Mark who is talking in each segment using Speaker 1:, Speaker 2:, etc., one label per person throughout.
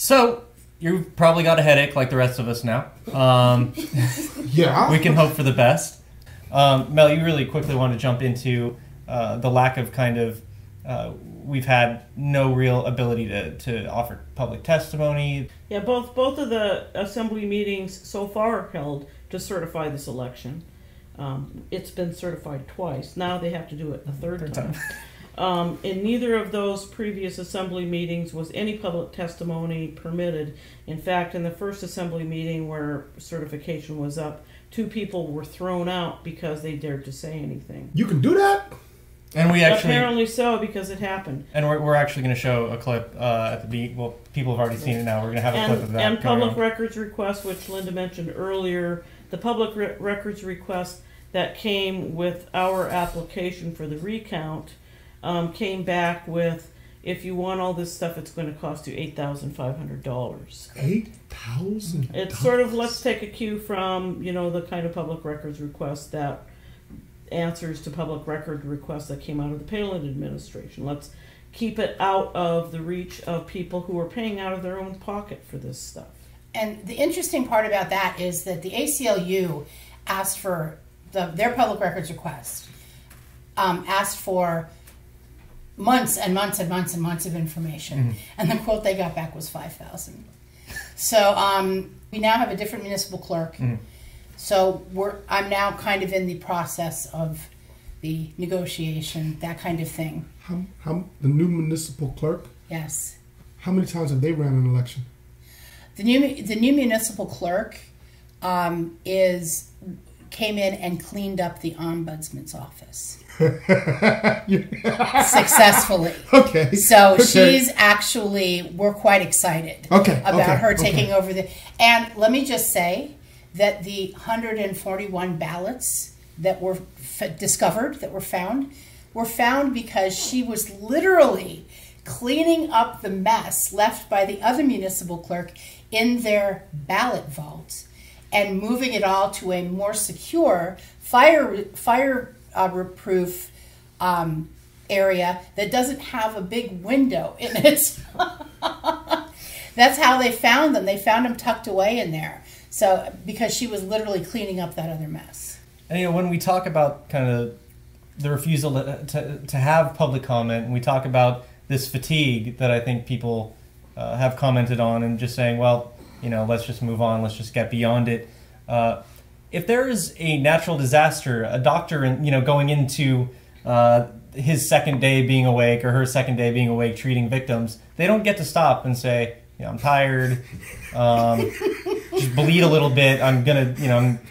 Speaker 1: So, you've probably got a headache like the rest of us now.
Speaker 2: Yeah.
Speaker 1: We can hope for the best. Mel, you really quickly want to jump into the lack of we've had no real ability to offer public testimony.
Speaker 3: Yeah, both of the assembly meetings so far held to certify this election. It's been certified twice. Now they have to do it a third time. In neither of those previous assembly meetings was any public testimony permitted. In fact, in the first assembly meeting where certification was up, 2 people were thrown out because they dared to say anything.
Speaker 2: You can do that?
Speaker 1: And we actually...
Speaker 3: Apparently so, because it happened.
Speaker 1: And we're actually going to show a clip at the beat. Well, people have already seen it now. We're going to have a clip of that.
Speaker 3: And public records request, which Linda mentioned earlier, the public records request that came with our application for the recount came back with, if you want all this stuff, it's going to cost you $8,500.
Speaker 2: $8,000?
Speaker 3: It's sort of, let's take a cue from, the kind of public records request that answers to public record requests that came out of the Palin administration. Let's keep it out of the reach of people who are paying out of their own pocket for this stuff.
Speaker 4: And the interesting part about that is that the ACLU asked for their public records request, asked for months and months and months and months of information. Mm-hmm. And the quote they got back was 5,000. So we now have a different municipal clerk. Mm-hmm. So I'm now kind of in the process of the negotiation, that kind of thing.
Speaker 2: How the new municipal clerk?
Speaker 4: Yes.
Speaker 2: How many times have they ran an election?
Speaker 4: The new municipal clerk came in and cleaned up the ombudsman's office successfully.
Speaker 2: Okay.
Speaker 4: So she's actually, we're quite excited about her taking over and let me just say that the 141 ballots that were found because she was literally cleaning up the mess left by the other municipal clerk in their ballot vault and moving it all to a more secure fire-proof area that doesn't have a big window in it. That's how they found them. They found them tucked away in there. So, because she was literally cleaning up that other mess.
Speaker 1: And when we talk about kind of the refusal to have public comment, and we talk about this fatigue that I think people have commented on, and just saying, well, let's just move on, let's just get beyond it. If there is a natural disaster, a doctor, going into his second day being awake or her second day being awake treating victims, they don't get to stop and say, I'm tired, just bleed a little bit, I'm gonna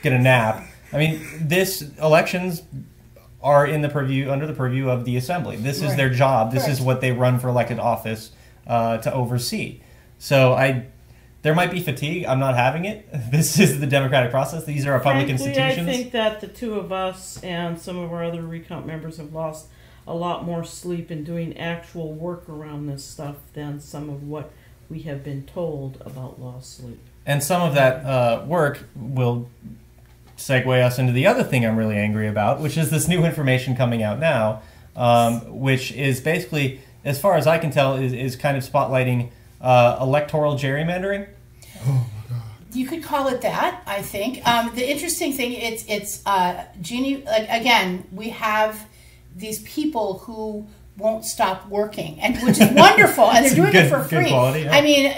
Speaker 1: nap. I mean, elections are under the purview of the assembly. This is their job. This is what they run for elected office to oversee. So there might be fatigue. I'm not having it. This is the democratic process. These are our public institutions.
Speaker 3: I think that the 2 of us and some of our other recount members have lost a lot more sleep in doing actual work around this stuff than some of what we have been told about lost sleep.
Speaker 1: And some of that work will segue us into the other thing I'm really angry about, which is this new information coming out now, which is basically, as far as I can tell, is kind of spotlighting electoral gerrymandering.
Speaker 2: Oh my God!
Speaker 4: You could call it that. I think the interesting thing it's Jeannie. Again, we have these people who won't stop working, and which is wonderful, and they're doing it for free.
Speaker 1: Quality, yeah.
Speaker 4: I mean,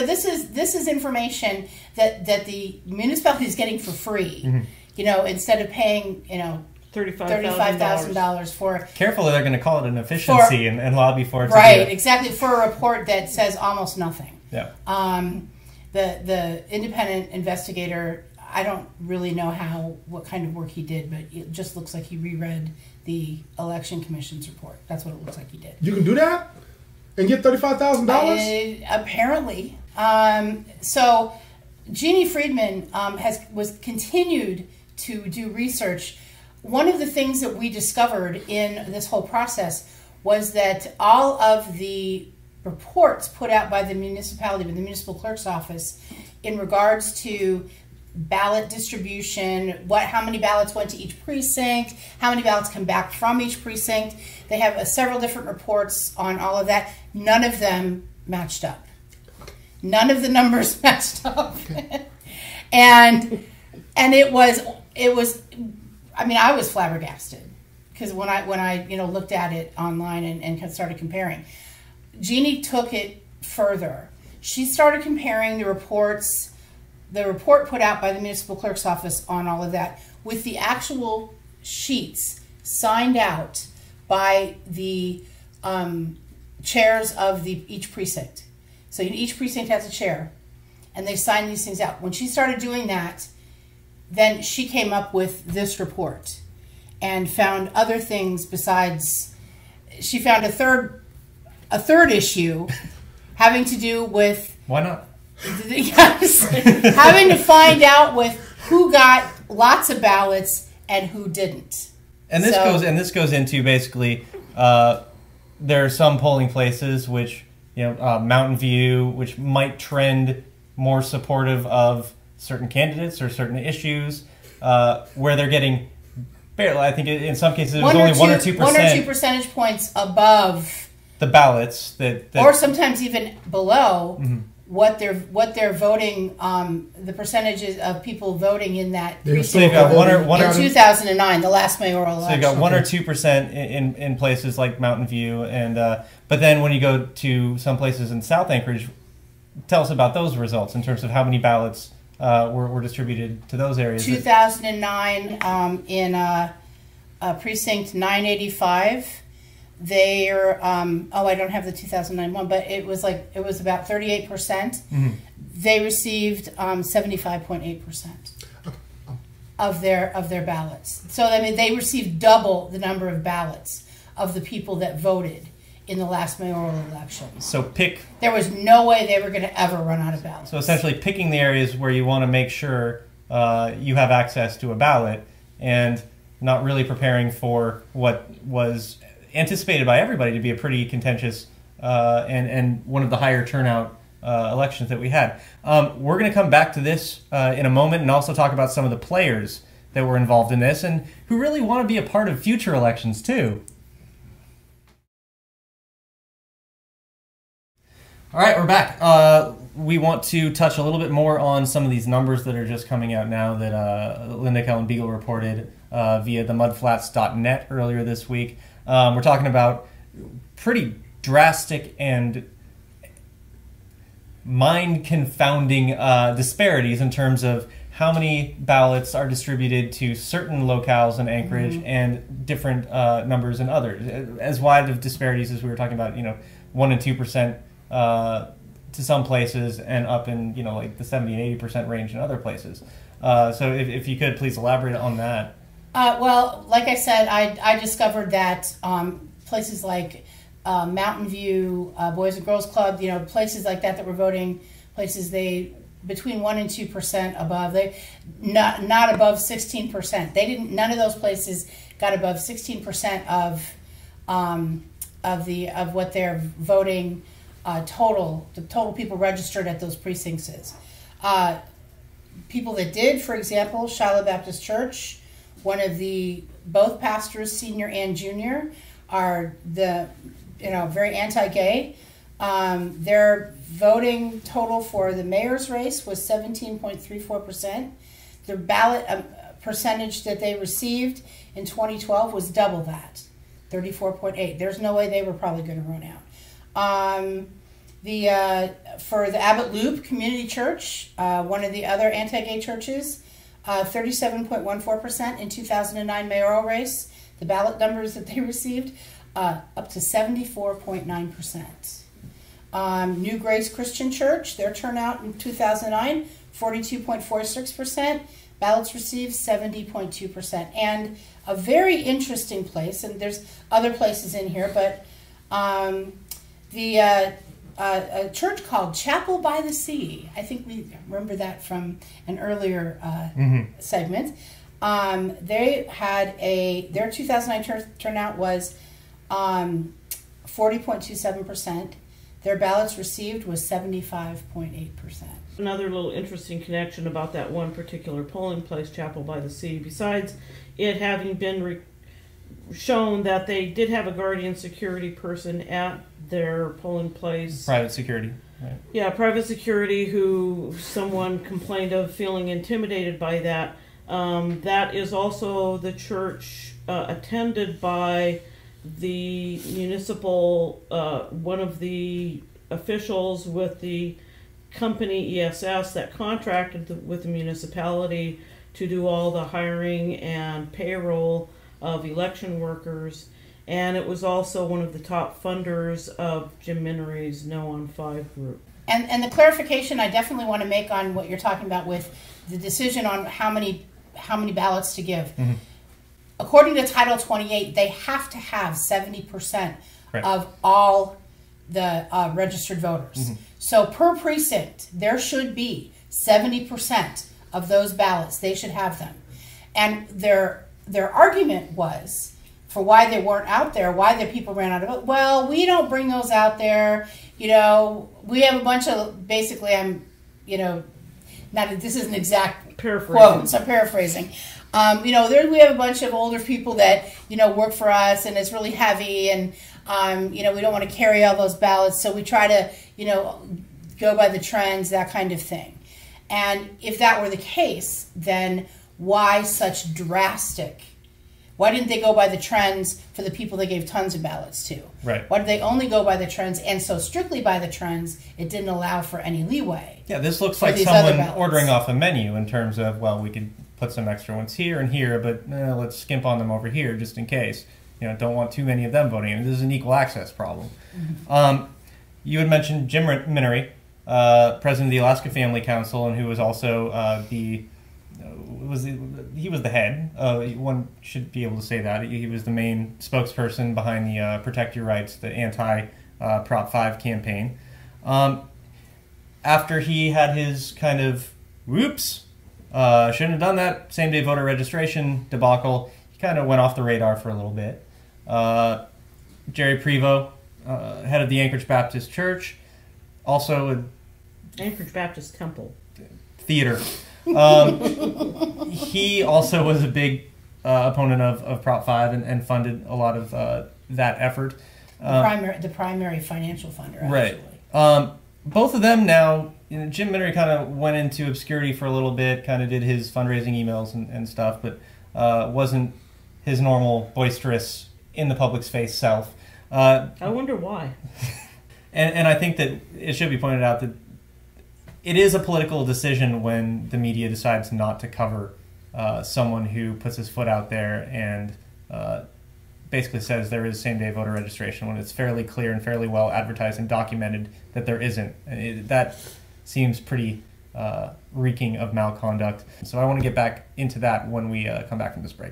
Speaker 4: this is information that the municipality is getting for free. Mm-hmm. Instead of paying $35,000 for it.
Speaker 1: Carefully, they're going to call it an efficiency and lobby for it.
Speaker 4: Right, exactly, for a report that says almost nothing.
Speaker 1: Yeah.
Speaker 4: The independent investigator, I don't really know what kind of work he did, but it just looks like he reread the Election Commission's report. That's what it looks like he did.
Speaker 2: You can do that and get $35,000?
Speaker 4: Apparently. So Jeannie Friedman was continued to do research. One of the things that we discovered in this whole process was that all of the reports put out by the municipality, by the municipal clerk's office, in regards to ballot distribution, how many ballots went to each precinct, how many ballots come back from each precinct. They have several different reports on all of that. None of them matched up. None of the numbers matched up. and it was I mean, I was flabbergasted because when I looked at it online and started comparing. Jeannie took it further. She started comparing the report put out by the municipal clerk's office on all of that with the actual sheets signed out by the chairs of each precinct. So each precinct has a chair, and they sign these things out. When she started doing that, then she came up with this report and found other things besides. She found a third issue having to do with
Speaker 1: why not?
Speaker 4: Yes, having to find out with who got lots of ballots and who didn't.
Speaker 1: And this goes into basically there are some polling places which Mountain View, which might trend more supportive of certain candidates or certain issues, where they're getting barely. I think in some cases it was only 1 or 2%.
Speaker 4: 1 or 2 percentage points above
Speaker 1: the ballots that
Speaker 4: or sometimes even below what they're voting. The percentages of people voting in that.
Speaker 1: So you've got
Speaker 4: in 2009, the last mayoral election.
Speaker 1: So you've got 1 or 2% in places like Mountain View, and but then when you go to some places in South Anchorage, tell us about those results in terms of how many ballots were distributed to those areas.
Speaker 4: 2009 in precinct 985. They're I don't have the 2009 one, but it was about 38%. They received 75.8% of their ballots. So I mean, they received double the number of ballots of the people that voted in the last mayoral election.
Speaker 1: So
Speaker 4: there was no way they were going to ever run out of ballots.
Speaker 1: So essentially, picking the areas where you want to make sure you have access to a ballot, and not really preparing for what was anticipated by everybody to be a pretty contentious and one of the higher turnout elections that we had. We're going to come back to this in a moment and also talk about some of the players that were involved in this and who really want to be a part of future elections too. All right, we're back. We want to touch a little bit more on some of these numbers that are just coming out now that Linda Kellen Biegel reported via the mudflats.net earlier this week. We're talking about pretty drastic and mind-confounding disparities in terms of how many ballots are distributed to certain locales in Anchorage and different numbers in others. As wide of disparities as we were talking about, 1 and 2% to some places and up in, like the 70 and 80% range in other places. So if you could please elaborate on that.
Speaker 4: Well, like I said, I discovered that places like Mountain View, Boys and Girls Club, places like that were voting, places between 1 and 2% above. They not above 16%. They didn't. None of those places got above 16% of what their voting total. The total people registered at those precincts is. People that did, for example, Shiloh Baptist Church. Both pastors, senior and junior, are very anti-gay. Their voting total for the mayor's race was 17.34%. The ballot percentage that they received in 2012 was double that, 34.8%. There's no way they were probably going to run out. For the Abbott Loop Community Church, one of the other anti-gay churches, 37.14% in 2009 mayoral race. The ballot numbers that they received, up to 74.9%. New Grace Christian Church, their turnout in 2009, 42.46%. Ballots received, 70.2%. And a very interesting place, and there's other places in here, but a church called Chapel by the Sea. I think we remember that from an earlier segment. They had their 2009 turnout was 40.27%. Their ballots received was 75.8%.
Speaker 3: Another little interesting connection about that one particular polling place, Chapel by the Sea, besides it having been shown that they did have a guardian security person at their polling place.
Speaker 1: Private security. Right.
Speaker 3: Yeah, private security who someone complained of feeling intimidated by that. That is also the church attended by the municipal, one of the officials with the company ESS that contracted with the municipality to do all the hiring and payroll of election workers. And it was also one of the top funders of Jim Minery's No on 5 group.
Speaker 4: And the clarification I definitely want to make on what you're talking about with the decision on how many ballots to give. Mm-hmm. According to Title 28, they have to have 70% of all the registered voters. Mm-hmm. So per precinct, there should be 70% of those ballots. They should have them. And their argument was, for why they weren't out there, why the people ran out of it. Well, we don't bring those out there. You know, we have a bunch of, basically, this isn't exact quotes, I'm paraphrasing. We have a bunch of older people that, work for us, and it's really heavy, and, we don't want to carry all those ballots, so we try to, go by the trends, that kind of thing. And if that were the case, then why such drastic? Why didn't they go by the trends for the people they gave tons of ballots to?
Speaker 1: Right.
Speaker 4: Why did they only go by the trends, and so strictly by the trends, it didn't allow for any leeway?
Speaker 1: Yeah, this looks like someone ordering off a menu in terms of, well, we could put some extra ones here and here, but let's skimp on them over here just in case. Don't want too many of them voting. And this is an equal access problem. Mm-hmm. You had mentioned Jim Minery, president of the Alaska Family Council, and who was also he was the head. One should be able to say that. He was the main spokesperson behind the Protect Your Rights, the anti-Prop 5 campaign. After he had his kind of, whoops, shouldn't have done that, same-day voter registration debacle, he kind of went off the radar for a little bit. Jerry Prevost, head of the Anchorage Baptist Church, also
Speaker 3: Anchorage Baptist Temple.
Speaker 1: Theater. He also was a big opponent of Prop 5 and funded a lot of that effort.
Speaker 4: The primary financial funder, actually.
Speaker 1: Right. Both of them now, Jim Minery kind of went into obscurity for a little bit, kind of did his fundraising emails and stuff, but wasn't his normal boisterous, in the public's face self.
Speaker 3: I wonder why.
Speaker 1: And I think that it should be pointed out that it is a political decision when the media decides not to cover someone who puts his foot out there and basically says there is same-day voter registration when it's fairly clear and fairly well advertised and documented that there isn't. That seems pretty reeking of malconduct. So I want to get back into that when we come back from this break.